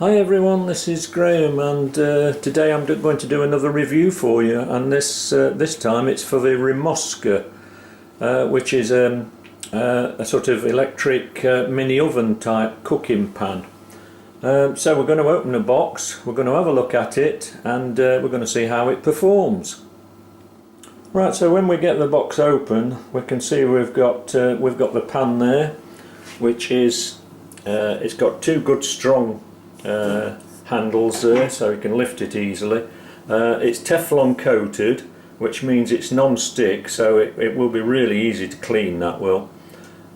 Hi everyone, this is Graham, and today I'm going to do another review for you, and this time it's for the Remoska, which is a sort of electric mini oven type cooking pan. So we're going to open the box, we're going to have a look at it, and we're going to see how it performs. Right, so when we get the box open, we can see we've got the pan there, which is it's got two good strong handles there, so you can lift it easily. It's Teflon coated, which means it's non-stick, so it will be really easy to clean, that will.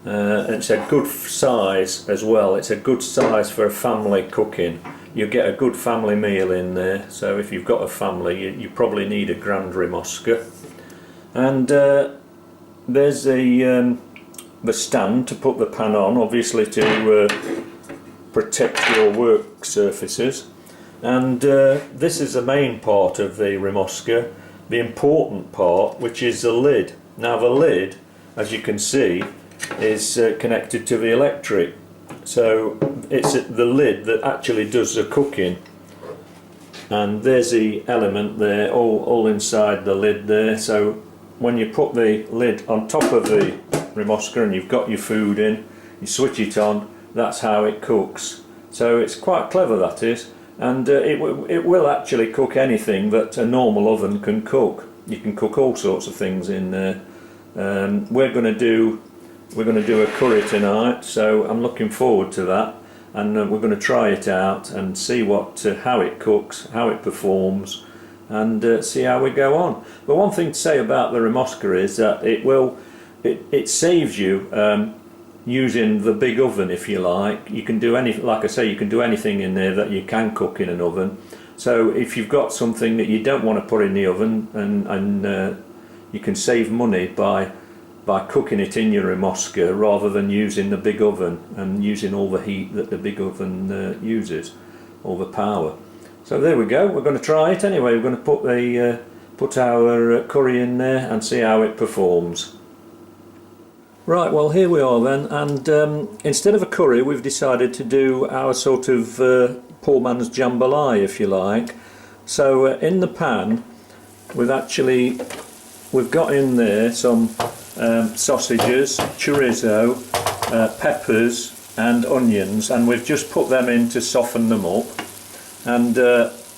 And it's a good size as well. It's a good size for a family cooking. You get a good family meal in there, so if you've got a family you probably need a grand Remoska. And there's the stand to put the pan on, obviously to protect your work surfaces. And this is the main part of the Remoska, the important part, which is the lid. Now the lid, as you can see, is connected to the electric, so it's the lid that actually does the cooking. And there's the element there, all inside the lid there, so when you put the lid on top of the Remoska and you've got your food in, you switch it on, that's how it cooks. So it's quite clever, that is, and it will actually cook anything that a normal oven can cook. You can cook all sorts of things in there. We're going to do a curry tonight, so I'm looking forward to that, and we're going to try it out and see how it cooks, how it performs, and see how we go on. But one thing to say about the Remoska is that it saves you using the big oven, if you like. You can do like I say, you can do anything in there that you can cook in an oven. So if you've got something that you don't want to put in the oven, and you can save money by cooking it in your Remoska rather than using the big oven and using all the heat that the big oven uses, all the power. So there we go, we're going to try it anyway. We're going to put our curry in there and see how it performs. Right, well here we are then, and instead of a curry we've decided to do our sort of poor man's jambalaya, if you like. So in the pan we've got in there some sausages, chorizo, peppers and onions, and we've just put them in to soften them up. And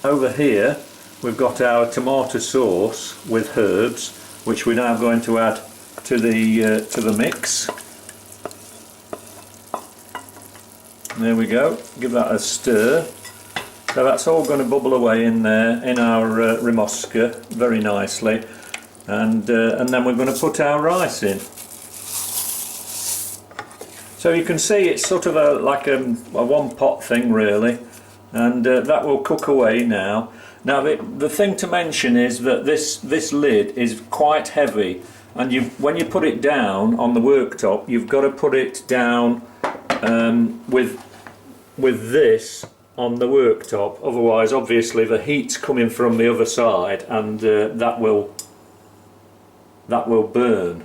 over here we've got our tomato sauce with herbs, which we're now going to add to the mix. There we go, give that a stir. So that's all going to bubble away in there in our Remoska very nicely, and then we're going to put our rice in. So you can see it's sort of like a one pot thing really, and that will cook away now. Now the thing to mention is that this lid is quite heavy, and when you put it down on the worktop, you've got to put it down with this on the worktop, otherwise obviously the heat's coming from the other side, and that will burn.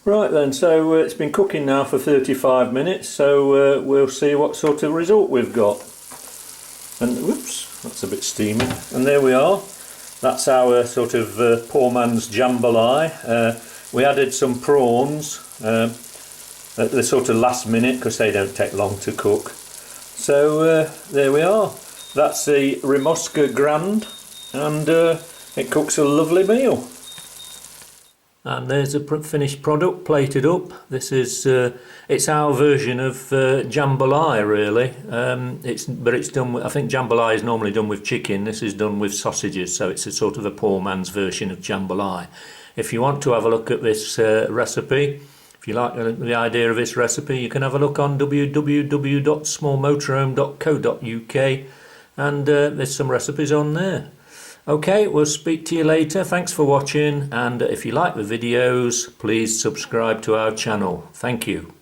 Right then, so it's been cooking now for 35 minutes, so we'll see what sort of result we've got. And whoops, that's a bit steamy. And there we are. That's our sort of poor man's jambalaya. We added some prawns at the sort of last minute because they don't take long to cook. So there we are. That's the Remoska Grand, and it cooks a lovely meal. And there's the finished product plated up. This is it's our version of jambalaya really. But it's done with, I think jambalaya is normally done with chicken. This is done with sausages, so it's a sort of a poor man's version of jambalaya. If you want to have a look at this recipe, if you like the idea of this recipe, you can have a look on www.smallmotorhome.co.uk, and there's some recipes on there. Okay, we'll speak to you later. Thanks for watching, and if you like the videos, please subscribe to our channel. Thank you.